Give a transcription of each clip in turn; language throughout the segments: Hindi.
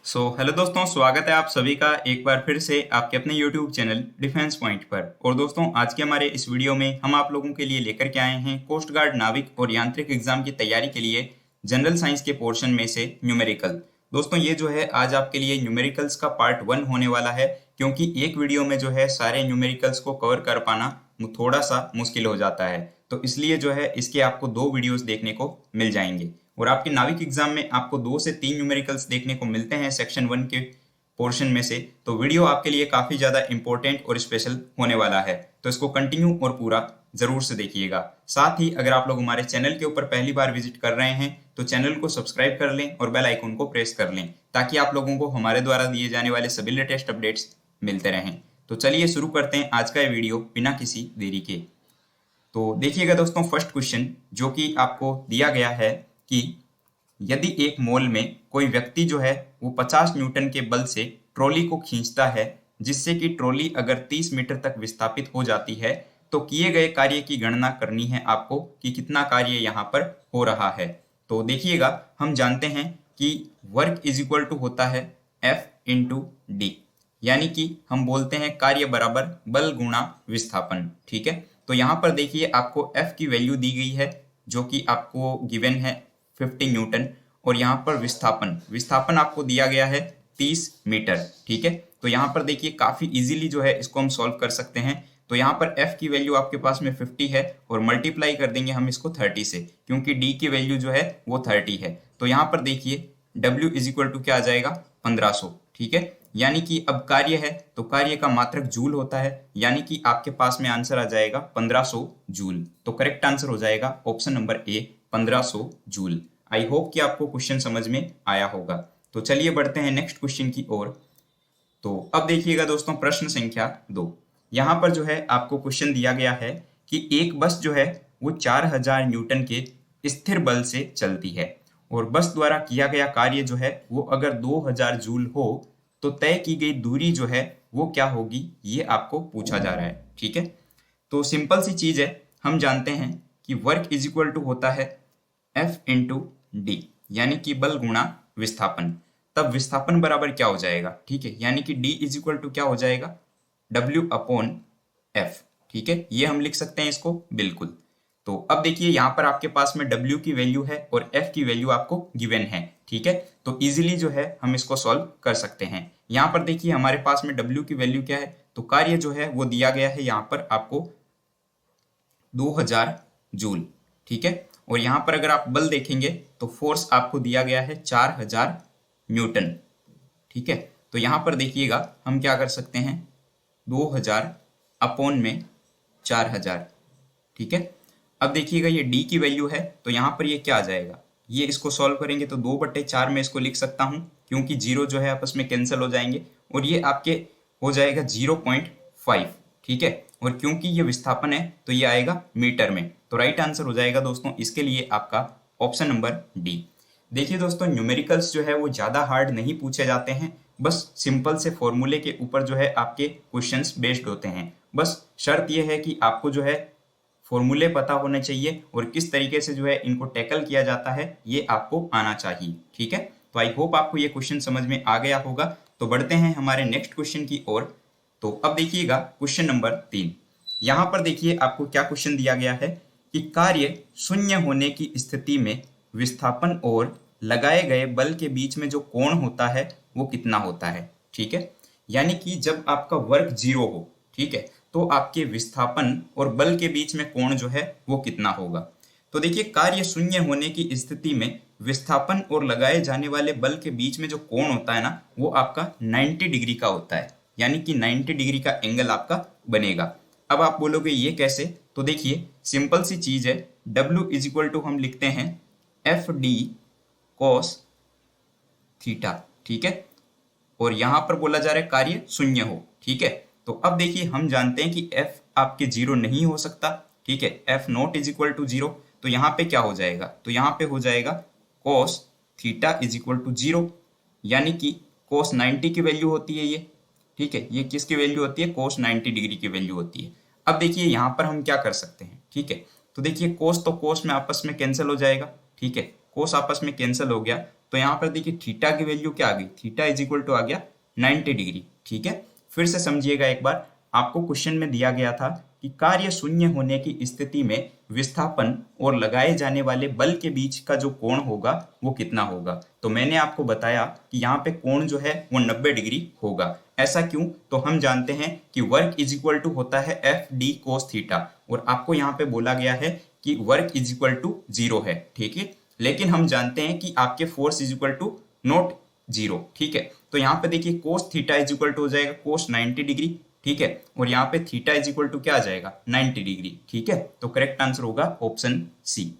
हेलो दोस्तों, स्वागत है आप सभी का एक बार फिर से आपके अपने YouTube चैनल डिफेंस पॉइंट पर। और दोस्तों, आज के हमारे इस वीडियो में हम आप लोगों के लिए लेकर के आए हैं कोस्ट गार्ड नाविक और यांत्रिक एग्जाम की तैयारी के लिए जनरल साइंस के पोर्शन में से न्यूमेरिकल। दोस्तों, ये जो है आज आपके लिए न्यूमेरिकल्स का पार्ट 1 होने वाला है, क्योंकि एक वीडियो में जो है सारे न्यूमेरिकल्स को कवर कर पाना थोड़ा सा मुश्किल हो जाता है। तो इसलिए जो है इसके आपको 2 वीडियोस देखने को मिल जाएंगे। और आपके नाविक एग्जाम में आपको 2 से 3 न्यूमेरिकल्स देखने को मिलते हैं सेक्शन 1 के पोर्शन में से। तो वीडियो आपके लिए काफ़ी ज़्यादा इंपॉर्टेंट और स्पेशल होने वाला है, तो इसको कंटिन्यू और पूरा ज़रूर से देखिएगा। साथ ही अगर आप लोग हमारे चैनल के ऊपर पहली बार विजिट कर रहे हैं तो चैनल को सब्सक्राइब कर लें और बेल आइकन को प्रेस कर लें, ताकि आप लोगों को हमारे द्वारा दिए जाने वाले सभी लेटेस्ट अपडेट्स मिलते रहें। तो चलिए शुरू करते हैं आज का ये वीडियो बिना किसी देरी के। तो देखिएगा दोस्तों, फर्स्ट क्वेश्चन जो कि आपको दिया गया है कि यदि एक मॉल में कोई व्यक्ति जो है वो 50 न्यूटन के बल से ट्रॉली को खींचता है, जिससे कि ट्रॉली अगर 30 मीटर तक विस्थापित हो जाती है, तो किए गए कार्य की गणना करनी है आपको कि कितना कार्य यहाँ पर हो रहा है। तो देखिएगा, हम जानते हैं कि वर्क इज इक्वल टू होता है F इंटू डी, यानी कि हम बोलते हैं कार्य बराबर बल गुणा विस्थापन। ठीक है, तो यहाँ पर देखिए आपको F की वैल्यू दी गई है जो कि आपको गिवन है 50 न्यूटन, और यहाँ पर विस्थापन आपको दिया गया है 30 मीटर। ठीक है, तो यहाँ पर देखिए काफ़ी इजीली जो है इसको हम सॉल्व कर सकते हैं। तो यहाँ पर F की वैल्यू आपके पास में 50 है और मल्टीप्लाई कर देंगे हम इसको 30 से, क्योंकि D की वैल्यू जो है वो 30 है। तो यहाँ पर देखिए W इज इक्वल टू क्या आ जाएगा, 1500। ठीक है, यानी कि अब कार्य है तो कार्य का मात्रक जूल होता है, यानी कि आपके पास में आंसर आ जाएगा 1500 जूल। तो करेक्ट आंसर हो जाएगा option number A, 1500 joule. I hope कि आपको क्वेश्चन समझ में आया होगा। तो चलिए बढ़ते हैं नेक्स्ट क्वेश्चन की ओर। तो अब देखिएगा दोस्तों, प्रश्न संख्या 2। यहाँ पर जो है आपको क्वेश्चन दिया गया है कि एक बस जो है वो 4000 न्यूटन के स्थिर बल से चलती है, और बस द्वारा किया गया कार्य जो है वो अगर 2000 जूल हो, तो तय की गई दूरी जो है वो क्या होगी, ये आपको पूछा जा रहा है। ठीक है, तो सिंपल सी चीज है, हम जानते हैं कि वर्क इज इक्वल टू होता है F इंटू डी, यानी कि बल गुणा विस्थापन। तब विस्थापन बराबर क्या हो जाएगा, ठीक है, यानी कि D इज इक्वल टू क्या हो जाएगा, W अपॉन F। ठीक है, ये हम लिख सकते हैं इसको बिल्कुल। तो अब देखिए यहाँ पर आपके पास में W की वैल्यू है और F की वैल्यू आपको गिवन है। ठीक है, तो इजीली जो है हम इसको सॉल्व कर सकते हैं। यहाँ पर देखिए हमारे पास में W की वैल्यू क्या है, तो कार्य जो है वो दिया गया है यहाँ पर आपको 2000 जूल। ठीक है, और यहाँ पर अगर आप बल देखेंगे तो फोर्स आपको दिया गया है 4000 न्यूटन। ठीक है, तो यहाँ पर देखिएगा हम क्या कर सकते हैं, 2000 अपॉन में 4000। ठीक है, अब देखिएगा ये D की वैल्यू है, तो यहाँ पर ये क्या आ जाएगा, ये इसको सॉल्व करेंगे तो 2/4 में इसको लिख सकता हूँ, क्योंकि जीरो जो है आपस में कैंसिल हो जाएंगे, और ये आपके हो जाएगा 0.5। ठीक है, और क्योंकि ये विस्थापन है तो ये आएगा मीटर में। तो राइट आंसर हो जाएगा दोस्तों इसके लिए आपका ऑप्शन नंबर डी। देखिए दोस्तों, न्यूमेरिकल्स जो है वो ज़्यादा हार्ड नहीं पूछे जाते हैं, बस सिंपल से फॉर्मूले के ऊपर जो है आपके क्वेश्चंस बेस्ड होते हैं। बस शर्त यह है कि आपको जो है फॉर्मूले पता होने चाहिए और किस तरीके से जो है इनको टैकल किया जाता है ये आपको आना चाहिए। ठीक है, तो आई होप आपको ये क्वेश्चन समझ में आ गया होगा। तो बढ़ते हैं हमारे नेक्स्ट क्वेश्चन की ओर। तो अब देखिएगा क्वेश्चन नंबर 3। यहाँ पर देखिए आपको क्या क्वेश्चन दिया गया है कि कार्य शून्य होने की स्थिति में विस्थापन और लगाए गए बल के बीच में जो कोण होता है वो कितना होता है। ठीक है, यानी कि जब आपका वर्क 0 हो, ठीक है, तो आपके विस्थापन और बल के बीच में कोण जो है वो कितना होगा। तो देखिए कार्य शून्य होने की स्थिति में विस्थापन और लगाए जाने वाले बल के बीच में जो कोण होता है ना, वो आपका 90 डिग्री का होता है, यानी कि 90 डिग्री का एंगल आपका बनेगा। अब आप बोलोगे ये कैसे, तो देखिए सिंपल सी चीज है, W इज इक्वल टू हम लिखते हैं FD cos थीटा। ठीक है, और यहां पर बोला जा रहा है कार्य शून्य हो। ठीक है, तो अब देखिए हम जानते हैं कि F आपके 0 नहीं हो सकता। ठीक है, F naught is equal to 0, तो यहाँ पे क्या हो जाएगा, तो यहाँ पे हो जाएगा cos theta is equal to 0, यानी कि cos 90 की वैल्यू होती है ये। ठीक है, ये किसकी वैल्यू होती है, cos 90 डिग्री की वैल्यू होती है। अब देखिए यहाँ पर हम क्या कर सकते हैं, ठीक है, तो देखिए cos तो cos में आपस में कैंसिल हो जाएगा। ठीक है, cos आपस में कैंसिल हो गया, तो यहाँ पर देखिए थीटा की वैल्यू क्या आ गई, थीटा इज इक्वल टू आ गया 90 डिग्री। ठीक है, फिर से समझिएगा एक बार, आपको क्वेश्चन में दिया गया था कि कार्य शून्य होने की स्थिति में विस्थापन और लगाए जाने वाले बल के बीच का जो कोण होगा वो कितना होगा। तो मैंने आपको बताया कि यहाँ पे कोण जो है वो 90 डिग्री होगा। ऐसा क्यों? तो हम जानते हैं कि वर्क इज इक्वल टू होता है एफ डी कोस थीटा, और आपको यहाँ पे बोला गया है कि वर्क इज इक्वल टू 0 है। ठीक है, लेकिन हम जानते हैं कि आपके force is equal to naught 0। ठीक है, तो यहाँ पे देखिए cos theta is equal to हो जाएगा कोस 90 डिग्री। ठीक है, और यहाँ पे थीटा इज इक्वल टू क्या आ जाएगा, 90 डिग्री। ठीक है, तो करेक्ट आंसर होगा ऑप्शन सी।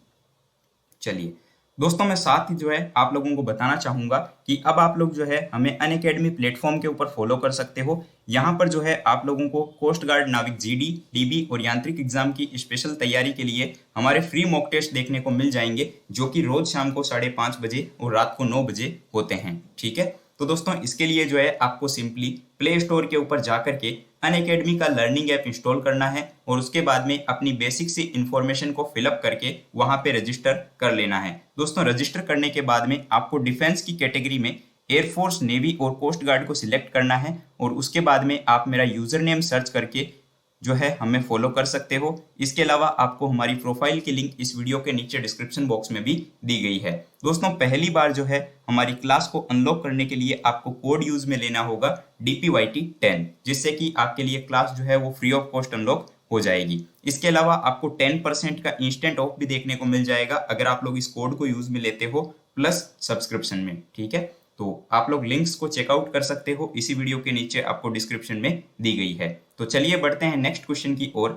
चलिए दोस्तों, मैं साथ ही जो है आप लोगों को बताना चाहूंगा कि अब आप लोग जो है हमें अनअकैडमी प्लेटफॉर्म के ऊपर फॉलो कर सकते हो। यहाँ पर जो है आप लोगों को कोस्ट गार्ड नाविक जीडी, डीबी और यांत्रिक एग्जाम की स्पेशल तैयारी के लिए हमारे फ्री मॉक टेस्ट देखने को मिल जाएंगे, जो कि रोज शाम को 5:30 बजे और रात को 9 बजे होते हैं। ठीक है, तो दोस्तों इसके लिए जो है आपको सिंपली प्ले स्टोर के ऊपर जाकर के अनअकैडमी का लर्निंग ऐप इंस्टॉल करना है, और उसके बाद में अपनी बेसिक सी इन्फॉर्मेशन को फिलअप करके वहां पे रजिस्टर कर लेना है। दोस्तों रजिस्टर करने के बाद में आपको डिफेंस की कैटेगरी में एयरफोर्स, नेवी और कोस्ट गार्ड को सिलेक्ट करना है, और उसके बाद में आप मेरा यूजर नेम सर्च करके जो है हमें फॉलो कर सकते हो। इसके अलावा आपको हमारी प्रोफाइल की लिंक इस वीडियो के नीचे डिस्क्रिप्शन बॉक्स में भी दी गई है। दोस्तों पहली बार जो है हमारी क्लास को अनलॉक करने के लिए आपको कोड यूज में लेना होगा DPYT10, जिससे कि आपके लिए क्लास जो है वो फ्री ऑफ कॉस्ट अनलॉक हो जाएगी। इसके अलावा आपको 10% का इंस्टेंट ऑफ भी देखने को मिल जाएगा अगर आप लोग इस कोड को यूज में लेते हो प्लस सब्सक्रिप्शन में। ठीक है, तो आप लोग लिंक्स को चेकआउट कर सकते हो, इसी वीडियो के नीचे आपको डिस्क्रिप्शन में दी गई है। तो चलिए बढ़ते हैं नेक्स्ट क्वेश्चन की ओर।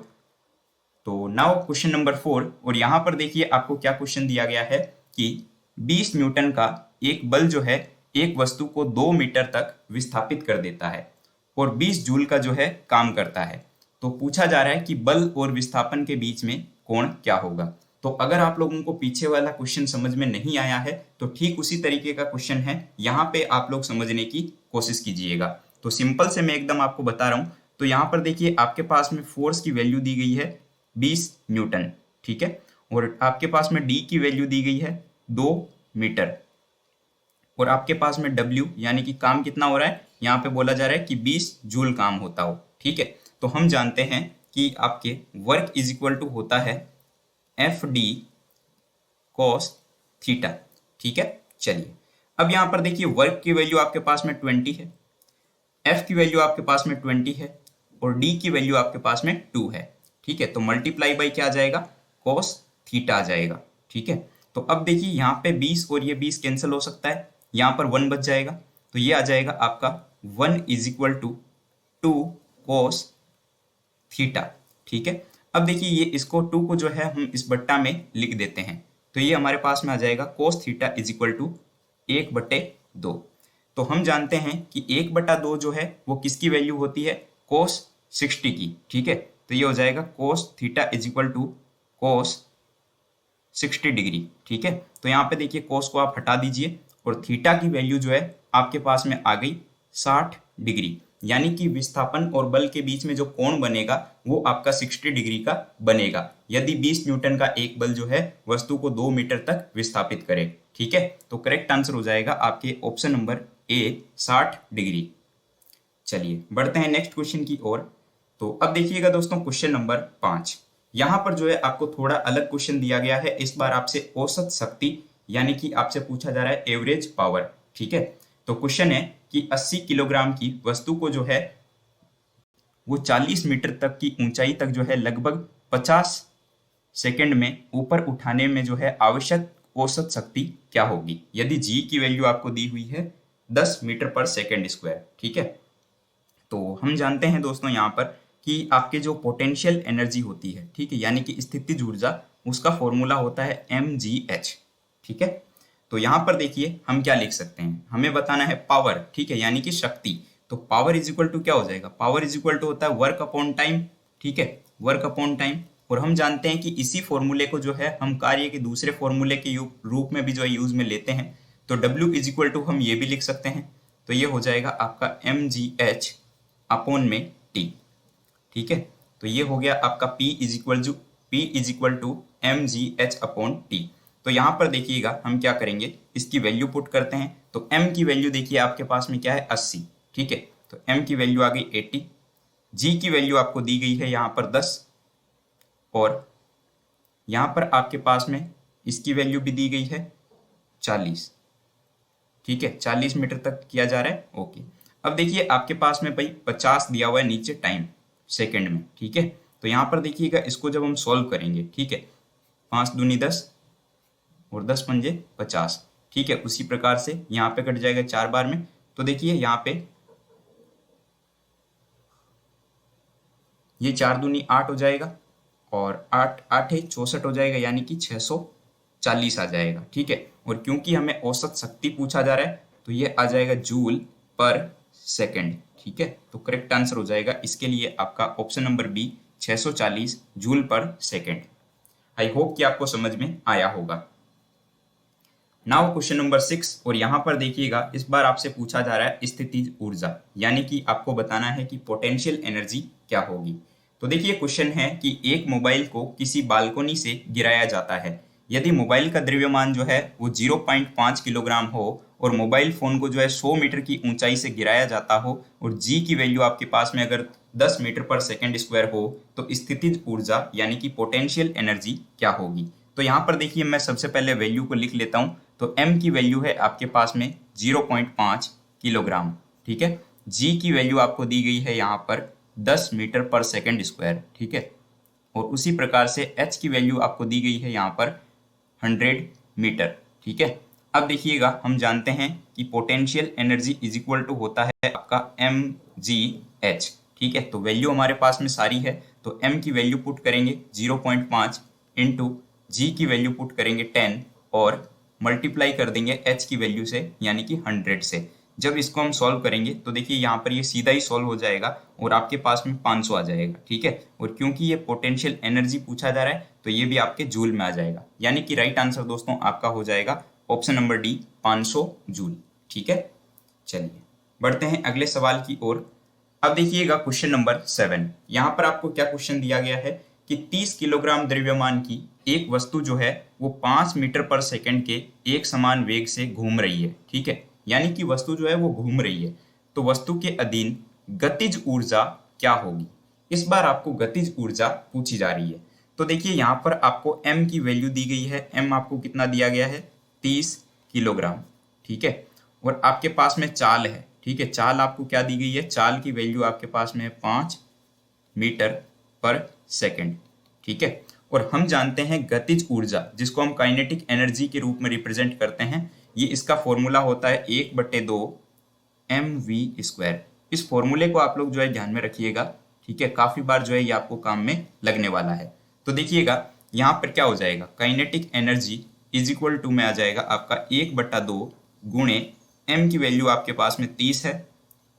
तो नाउ क्वेश्चन नंबर 4, और यहाँ पर देखिए आपको क्या क्वेश्चन दिया गया है कि 20 न्यूटन का एक बल जो है एक वस्तु को 2 मीटर तक विस्थापित कर देता है और 20 जूल का जो है काम करता है। तो पूछा जा रहा है कि बल और विस्थापन के बीच में कोण क्या होगा। तो अगर आप लोगों को पीछे वाला क्वेश्चन समझ में नहीं आया है तो ठीक उसी तरीके का क्वेश्चन है, यहाँ पे आप लोग समझने की कोशिश कीजिएगा। तो सिंपल से मैं एकदम आपको बता रहा हूँ। तो यहाँ पर देखिए आपके पास में फोर्स की वैल्यू दी गई है 20 न्यूटन। ठीक है, और आपके पास में डी की वैल्यू दी गई है 2 मीटर, और आपके पास में डब्ल्यू यानी कि काम कितना हो रहा है, यहाँ पे बोला जा रहा है कि 20 जूल काम होता हो। ठीक है, तो हम जानते हैं कि आपके वर्क इज इक्वल टू होता है एफ डी कोस थीटा। ठीक है, चलिए अब यहाँ पर देखिए वर्क की वैल्यू आपके पास में 20 है, एफ की वैल्यू आपके पास में 20 है, और डी की वैल्यू आपके पास में 2 है। ठीक है, तो मल्टीप्लाई बाई क्या आ जाएगा, कोस थीटा आ जाएगा। ठीक है, तो अब देखिए यहाँ पे 20 और ये 20 कैंसिल हो सकता है, यहाँ पर 1 बच जाएगा, तो ये आ जाएगा आपका 1 is equal to 2 cos theta. ठीक है, अब देखिए ये इसको 2 को जो है हम इस बट्टा में लिख देते हैं, तो ये हमारे पास में आ जाएगा cos theta is equal to 1/2। तो हम जानते हैं कि 1/2 जो है वो किसकी वैल्यू होती है, कोस 60 की। ठीक है, तो ये हो जाएगा cos theta is equal to cos 60 degree. ठीक है, तो यहाँ पे देखिए कोस को आप हटा दीजिए और थीटा की वैल्यू जो है आपके पास में आ गई 60 डिग्री, यानी कि विस्थापन और बल के बीच में जो कोण बनेगा वो आपका 60 डिग्री का बनेगा, यदि 20 न्यूटन का एक बल जो है वस्तु को 2 मीटर तक विस्थापित करे। ठीक है, तो करेक्ट आंसर हो जाएगा आपके ऑप्शन नंबर ए 60 डिग्री। चलिए बढ़ते हैं नेक्स्ट क्वेश्चन की ओर। तो अब देखिएगा दोस्तों क्वेश्चन नंबर 5, यहाँ पर जो है आपको थोड़ा अलग क्वेश्चन दिया गया है। इस बार आपसे औसत शक्ति यानी कि आपसे पूछा जा रहा है एवरेज पावर। ठीक है, तो क्वेश्चन है कि 80 किलोग्राम की वस्तु को जो है वो 40 मीटर तक की ऊंचाई तक जो है लगभग 50 सेकंड में ऊपर उठाने में जो है आवश्यक औसत शक्ति क्या होगी, यदि जी की वैल्यू आपको दी हुई है 10 मीटर पर सेकंड स्क्वायर। ठीक है, तो हम जानते हैं दोस्तों यहाँ पर कि आपके जो पोटेंशियल एनर्जी होती है, ठीक है, यानी कि स्थितिज ऊर्जा, उसका फॉर्मूला होता है mgh। ठीक है, तो यहाँ पर देखिए हम क्या लिख सकते हैं, हमें बताना है पावर। ठीक है, यानी कि शक्ति, तो पावर इज इक्वल टू क्या हो जाएगा, पावर इज इक्वल टू होता है वर्क अपॉन टाइम। ठीक है, वर्क अपॉन टाइम, और हम जानते हैं कि इसी फॉर्मूले को जो है हम कार्य के दूसरे फॉर्मूले के रूप में भी जो है यूज में लेते हैं। तो W इज इक्वल टू हम ये भी लिख सकते हैं, तो ये हो जाएगा आपका mgh अपॉन में T। ठीक है, तो ये हो गया आपका P is equal to mgh upon T। तो यहाँ पर देखिएगा हम क्या करेंगे, इसकी वैल्यू पुट करते हैं। तो m की वैल्यू देखिए आपके पास में क्या है 80, ठीक है। तो m की वैल्यू आ गई 80, g की वैल्यू आपको दी गई है यहाँ पर 10, और यहाँ पर आपके पास में इसकी वैल्यू भी दी गई है 40, ठीक है। 40 मीटर तक किया जा रहा है, ओके। अब देखिए आपके पास में भाई 50 दिया हुआ है नीचे टाइम सेकंड में, ठीक है। तो यहाँ पर देखिएगा इसको जब हम सॉल्व करेंगे, ठीक है, 5 दूनी 10 और 10 पंजे 50, ठीक है। उसी प्रकार से यहाँ पे कट जाएगा 4 बार में। तो देखिए यहाँ पे ये 4 दूनी 8 हो जाएगा, और 8 8 है 64 हो जाएगा, यानी कि 640 आ जाएगा, ठीक है। और क्योंकि हमें औसत शक्ति पूछा जा रहा है तो ये आ जाएगा जूल पर सेकंड, ठीक है। तो करेक्ट आंसर हो जाएगा इसके लिए आपका option number B, 640 joule per second. I hope कि आपको समझ में आया होगा। नाउ क्वेश्चन नंबर 6, और यहाँ पर देखिएगा इस बार आपसे पूछा जा रहा है स्थितिज ऊर्जा, यानी कि आपको बताना है कि पोटेंशियल एनर्जी क्या होगी। तो देखिए क्वेश्चन है कि एक मोबाइल को किसी बालकोनी से गिराया जाता है। यदि मोबाइल का द्रव्यमान जो है वो 0.5 किलोग्राम हो और मोबाइल फोन को जो है 100 मीटर की ऊंचाई से गिराया जाता हो, और जी की वैल्यू आपके पास में अगर 10 मीटर पर सेकेंड स्क्वायर हो, तो स्थितिज ऊर्जा यानी कि पोटेंशियल एनर्जी क्या होगी। तो यहाँ पर देखिए मैं सबसे पहले वैल्यू को लिख लेता हूँ। तो m की वैल्यू है आपके पास में 0.5 किलोग्राम, ठीक है। g की वैल्यू आपको दी गई है यहाँ पर 10 मीटर पर सेकेंड स्क्वायर, ठीक है। और उसी प्रकार से h की वैल्यू आपको दी गई है यहाँ पर 100 मीटर, ठीक है। अब देखिएगा हम जानते हैं कि potential energy is equal to होता है आपका mgh, ठीक है। तो वैल्यू हमारे पास में सारी है, तो m की वैल्यू पुट करेंगे 0.5 इंटू जी की वैल्यू पुट करेंगे 10 और मल्टीप्लाई कर देंगे h की वैल्यू से, यानी कि 100 से। जब इसको हम सॉल्व करेंगे तो देखिए यहाँ पर ये सीधा ही सॉल्व हो जाएगा और आपके पास में 500 आ जाएगा, ठीक है। और क्योंकि ये पोटेंशियल एनर्जी पूछा जा रहा है तो ये भी आपके जूल में आ जाएगा, यानी कि राइट आंसर दोस्तों आपका हो जाएगा ऑप्शन नंबर डी, 500 जूल, ठीक है। चलिए बढ़ते हैं अगले सवाल की ओर। अब देखिएगा क्वेश्चन नंबर 7। यहाँ पर आपको क्या क्वेश्चन दिया गया है कि 30 किलोग्राम द्रव्यमान की एक वस्तु जो है वो 5 मीटर पर सेकंड के एक समान वेग से घूम रही है, ठीक है। यानी कि वस्तु जो है वो घूम रही है, तो वस्तु के अधीन गतिज ऊर्जा क्या होगी। इस बार आपको गतिज ऊर्जा पूछी जा रही है। तो देखिए यहाँ पर आपको m की वैल्यू दी गई है, m आपको कितना दिया गया है 30 किलोग्राम, ठीक है। और आपके पास में चाल है, ठीक है। चाल आपको क्या दी गई है, चाल की वैल्यू आपके पास में है 5 मीटर पर सेकंड, ठीक है। और हम जानते हैं गतिज ऊर्जा, जिसको हम काइनेटिक एनर्जी के रूप में रिप्रेजेंट करते हैं, ये इसका फॉर्मूला होता है 1/2 mv²। इस फॉर्मूले को आप लोग जो है ध्यान में रखिएगा, ठीक है। काफी बार जो है ये आपको काम में लगने वाला है। तो देखिएगा यहाँ पर क्या हो जाएगा, kinetic energy is equal to में आ जाएगा आपका 1/2 गुणे m की वैल्यू आपके पास में 30 है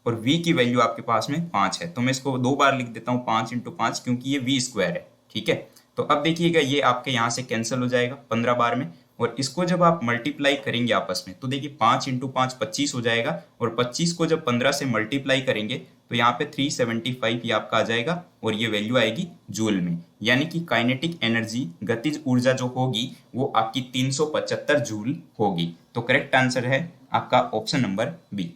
और v की वैल्यू आपके पास में 5 है। तो मैं इसको 2 बार लिख देता हूँ, 5 × 5, क्योंकि ये v² है, ठीक है। तो अब देखिएगा ये आपके यहाँ से कैंसिल हो जाएगा 15 बार में, और इसको जब आप मल्टीप्लाई करेंगे आपस में तो देखिए 5 × 5 25 हो जाएगा, और 25 को जब 15 से मल्टीप्लाई करेंगे तो यहाँ पे 375 ये आपका आ जाएगा, और ये वैल्यू आएगी जूल में। यानी कि काइनेटिक एनर्जी गतिज ऊर्जा जो होगी वो आपकी 375 जूल होगी। तो करेक्ट आंसर है आपका ऑप्शन नंबर बी।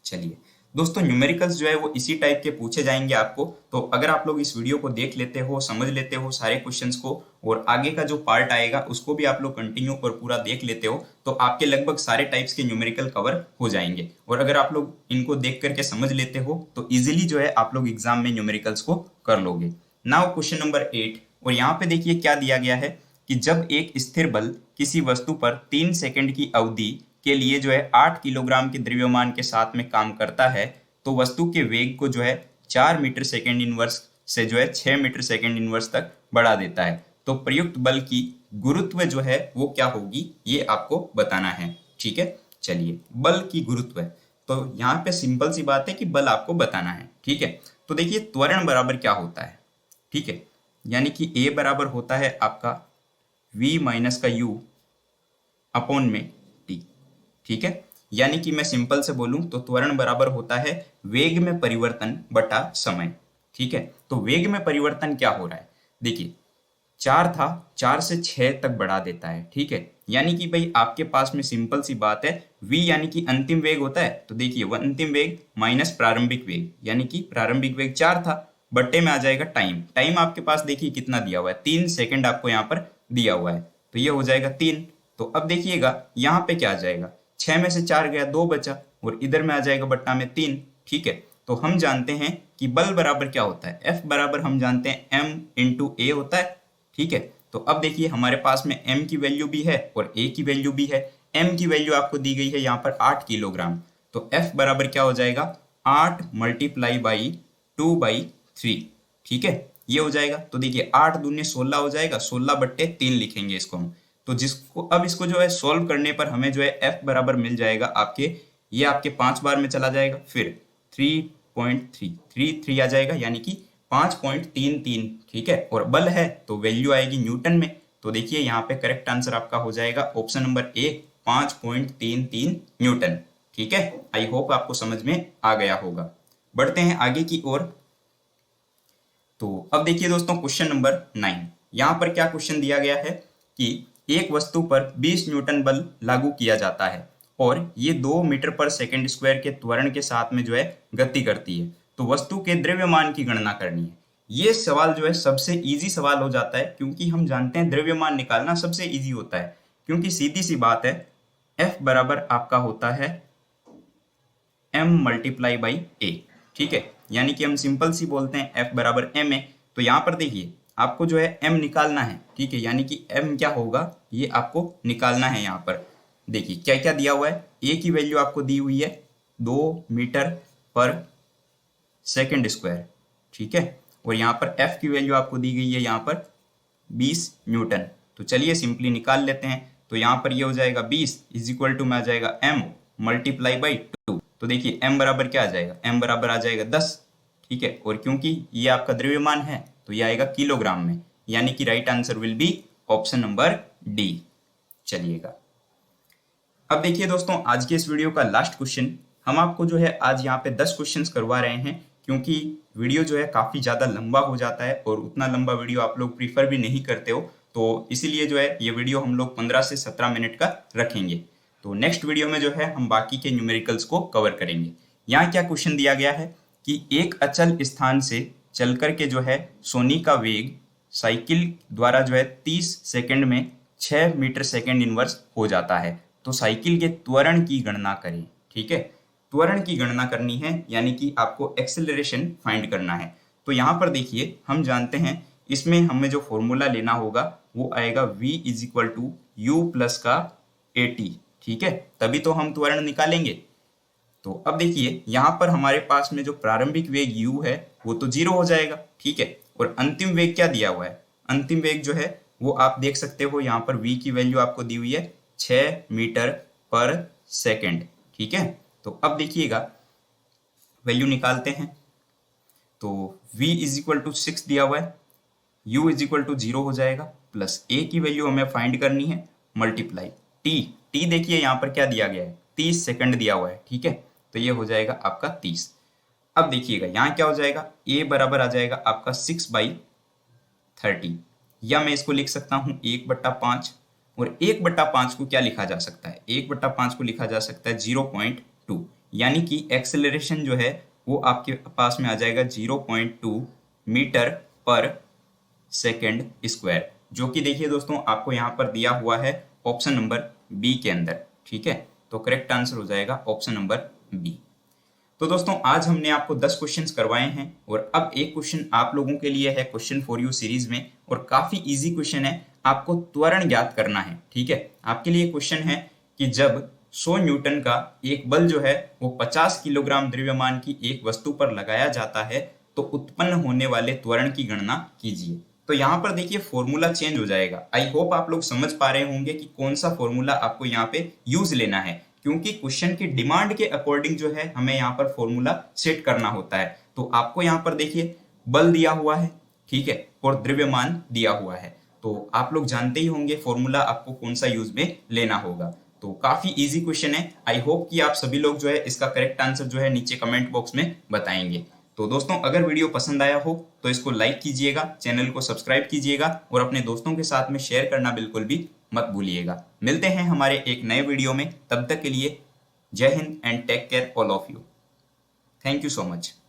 चलिए दोस्तों, न्यूमेरिकल्स जो है वो इसी टाइप के पूछे जाएंगे आपको। तो अगर आप लोग इस वीडियो को देख लेते हो, समझ लेते हो सारे क्वेश्चंस को, और आगे का जो पार्ट आएगा उसको भी आप लोग कंटिन्यू और पूरा देख लेते हो, तो आपके लगभग सारे टाइप्स के न्यूमेरिकल कवर हो जाएंगे। और अगर आप लोग इनको देख करके समझ लेते हो तो इजिली जो है आप लोग एग्जाम में न्यूमेरिकल्स को कर लोगे। नाउ क्वेश्चन नंबर 8, और यहाँ पे देखिए क्या दिया गया है कि जब एक स्थिर बल किसी वस्तु पर 3 सेकंड की अवधि के लिए जो है 8 किलोग्राम के द्रव्यमान के साथ में काम करता है, तो वस्तु के वेग को जो है 4 मीटर सेकेंड इनवर्स से जो है 6 मीटर सेकेंड इनवर्स तक बढ़ा देता है। तो प्रयुक्त बल की गुरुत्व जो है वो क्या होगी, ये आपको बताना है, ठीक है। चलिए बल की गुरुत्व, तो यहाँ पे सिंपल सी बात है कि बल आपको बताना है, ठीक है। तो देखिए त्वरण बराबर क्या होता है, ठीक है, यानी कि A बराबर होता है आपका v माइनस का u अपॉन में t, ठीक है। यानी कि मैं सिंपल से बोलूं तो त्वरण बराबर होता है वेग में परिवर्तन बटा समय, ठीक है। तो वेग में परिवर्तन क्या हो रहा है, देखिए 4 था, 4 से 6 तक बढ़ा देता है। ठीक है, यानी कि भाई आपके पास में सिंपल सी बात है, v यानी कि अंतिम वेग होता है, तो देखिए वो अंतिम वेग माइनस प्रारंभिक वेग, यानी कि प्रारंभिक वेग 4 था, बट्टे में आ जाएगा टाइम। टाइम आपके पास देखिए कितना दिया हुआ है, 3 सेकंड आपको यहाँ पर दिया हुआ है, तो ये हो जाएगा 3। तो अब देखिएगा यहाँ पे क्या आ जाएगा, 6 में से 4 गया, 2 बचा, और इधर में आ जाएगा बट्टा में 3। ठीक है, तो हम जानते हैं कि बल बराबर क्या होता है, F बराबर हम जानते हैं m इंटू ए होता है। ठीक है, तो अब देखिए हमारे पास में m की वैल्यू भी है और a की वैल्यू भी है। m की वैल्यू आपको दी गई है यहाँ पर 8 किलोग्राम, तो F बराबर क्या हो जाएगा, 8 मल्टीप्लाई बाई 2/3। ठीक है, ये हो जाएगा। तो देखिए 8 दूनी 16 हो जाएगा, 16/3 लिखेंगे इसको हम। तो जिसको अब इसको जो है सॉल्व करने पर हमें जो है F बराबर मिल जाएगा आपके, ये आपके 5 बार में चला जाएगा, फिर 3.33 आ जाएगा, यानी कि 5.33। ठीक है, और बल है तो वैल्यू आएगी न्यूटन में। तो देखिए यहाँ पे करेक्ट आंसर आपका हो जाएगा ऑप्शन नंबर ए, 5.33 न्यूटन। ठीक है, आई होप आपको समझ में आ गया होगा। बढ़ते हैं आगे की ओर। तो अब देखिए दोस्तों क्वेश्चन नंबर 9। यहाँ पर क्या क्वेश्चन दिया गया है कि एक वस्तु पर 20 न्यूटन बल लागू किया जाता है और ये 2 मीटर पर सेकंड स्क्वायर के त्वरण के साथ में जो है गति करती है, तो वस्तु के द्रव्यमान की गणना करनी है। ये सवाल जो है सबसे इजी सवाल हो जाता है, क्योंकि हम जानते हैं द्रव्यमान निकालना सबसे इजी होता है, क्योंकि सीधी सी बात है, F बराबर आपका होता है m मल्टीप्लाई बाई ए। ठीक है, यानी कि हम सिंपल सी बोलते हैं F बराबर m है। तो यहाँ पर देखिए आपको जो है m निकालना है। ठीक है, यानी कि m क्या होगा, ये आपको निकालना है। यहाँ पर देखिए क्या क्या दिया हुआ है, a की वैल्यू आपको दी हुई है 2 मीटर पर सेकंड स्क्वायर। ठीक है, और यहाँ पर F की वैल्यू आपको दी गई है यहाँ पर 20 न्यूटन। तो चलिए सिंपली निकाल लेते हैं। तो यहाँ पर ये हो जाएगा 20 इज इक्वल टू में आ जाएगा m मल्टीप्लाई बाई 2। तो देखिए m बराबर क्या आ जाएगा, m बराबर आ जाएगा 10। ठीक है, और क्योंकि ये आपका द्रव्यमान है तो ये आएगा किलोग्राम में, यानी कि right answer will be option number D. चलिएगा अब देखिए दोस्तों आज के इस वीडियो का लास्ट क्वेश्चन, हम आपको जो है आज यहाँ पे 10 क्वेश्चंस करवा रहे हैं, क्योंकि वीडियो जो है काफ़ी ज़्यादा लंबा हो जाता है और उतना लंबा वीडियो आप लोग प्रीफर भी नहीं करते हो, तो इसीलिए जो है ये वीडियो हम लोग 15 से 17 मिनट का रखेंगे। तो नेक्स्ट वीडियो में जो है हम बाकी के न्यूमेरिकल्स को कवर करेंगे। यहाँ क्या क्वेश्चन दिया गया है कि एक अचल स्थान से चल कर के जो है सोनी का वेग साइकिल द्वारा जो है 30 सेकंड में 6 मीटर सेकंड इनवर्स हो जाता है, तो साइकिल के त्वरण की गणना करें। ठीक है, त्वरण की गणना करनी है, यानी कि आपको एक्सेलरेशन फाइंड करना है। तो यहाँ पर देखिए हम जानते हैं इसमें हमें जो फॉर्मूला लेना होगा वो आएगा v is equal to u plus का at। ठीक है, तभी तो हम त्वरण निकालेंगे। तो अब देखिए यहाँ पर हमारे पास में जो प्रारंभिक वेग u है वो तो 0 हो जाएगा। ठीक है, और अंतिम वेग क्या दिया हुआ है, अंतिम वेग जो है वो आप देख सकते हो, यहाँ पर v की वैल्यू आपको दी हुई है 6 मीटर पर सेकेंड। ठीक है, तो अब देखिएगा वैल्यू निकालते हैं। तो v इज इक्वल टू 6 दिया हुआ है, u इज इक्वल टू 0 हो जाएगा, प्लस a की वैल्यू हमें फाइंड करनी है, मल्टीप्लाई t देखिए यहाँ पर क्या दिया गया है, 30 सेकंड दिया हुआ है। ठीक है, तो ये हो जाएगा आपका 30। अब देखिएगा यहाँ क्या हो जाएगा, a बराबर आ जाएगा आपका 6/30, या मैं इसको लिख सकता हूँ 1/5, और 1/5 को क्या लिखा जा सकता है, 1/5 को लिखा जा सकता है 0.2, यानी कि एक्सेलरेशन जो है वो आपके पास में आ जाएगा 0.2 मीटर पर सेकेंड स्क्वायर, जो कि देखिए दोस्तों आपको यहाँ पर दिया हुआ है ऑप्शन नंबर बी के अंदर। ठीक है, तो करेक्ट आंसर हो जाएगा ऑप्शन नंबर बी। तो दोस्तों आज हमने आपको 10 क्वेश्चंस करवाए हैं, और अब एक क्वेश्चन आप लोगों के लिए है क्वेश्चन फॉर यू सीरीज में, और काफी इजी क्वेश्चन है, आपको त्वरण ज्ञात करना है। ठीक है, आपके लिए क्वेश्चन है कि जब 100 न्यूटन का एक बल जो है वो 50 किलोग्राम द्रव्यमान की एक वस्तु पर लगाया जाता है, तो उत्पन्न होने वाले त्वरण की गणना कीजिए। तो यहाँ पर देखिए फॉर्मूला चेंज हो जाएगा। आई होप आप लोग समझ पा रहे होंगे कि कौन सा फॉर्मूला आपको यहाँ पे यूज लेना है, क्योंकि क्वेश्चन की डिमांड के अकॉर्डिंग जो है हमें यहाँ पर फॉर्मूला सेट करना होता है। तो आपको यहाँ पर देखिए बल दिया हुआ है, ठीक है, और द्रव्यमान दिया हुआ है, तो आप लोग जानते ही होंगे फॉर्मूला आपको कौन सा यूज में लेना होगा। तो काफी इजी क्वेश्चन है। आई होप कि आप सभी लोग जो है इसका करेक्ट आंसर जो है नीचे कमेंट बॉक्स में बताएंगे। तो दोस्तों अगर वीडियो पसंद आया हो तो इसको लाइक कीजिएगा, चैनल को सब्सक्राइब कीजिएगा और अपने दोस्तों के साथ में शेयर करना बिल्कुल भी मत भूलिएगा। मिलते हैं हमारे एक नए वीडियो में, तब तक के लिए जय हिंद and take care all of you. Thank you so much.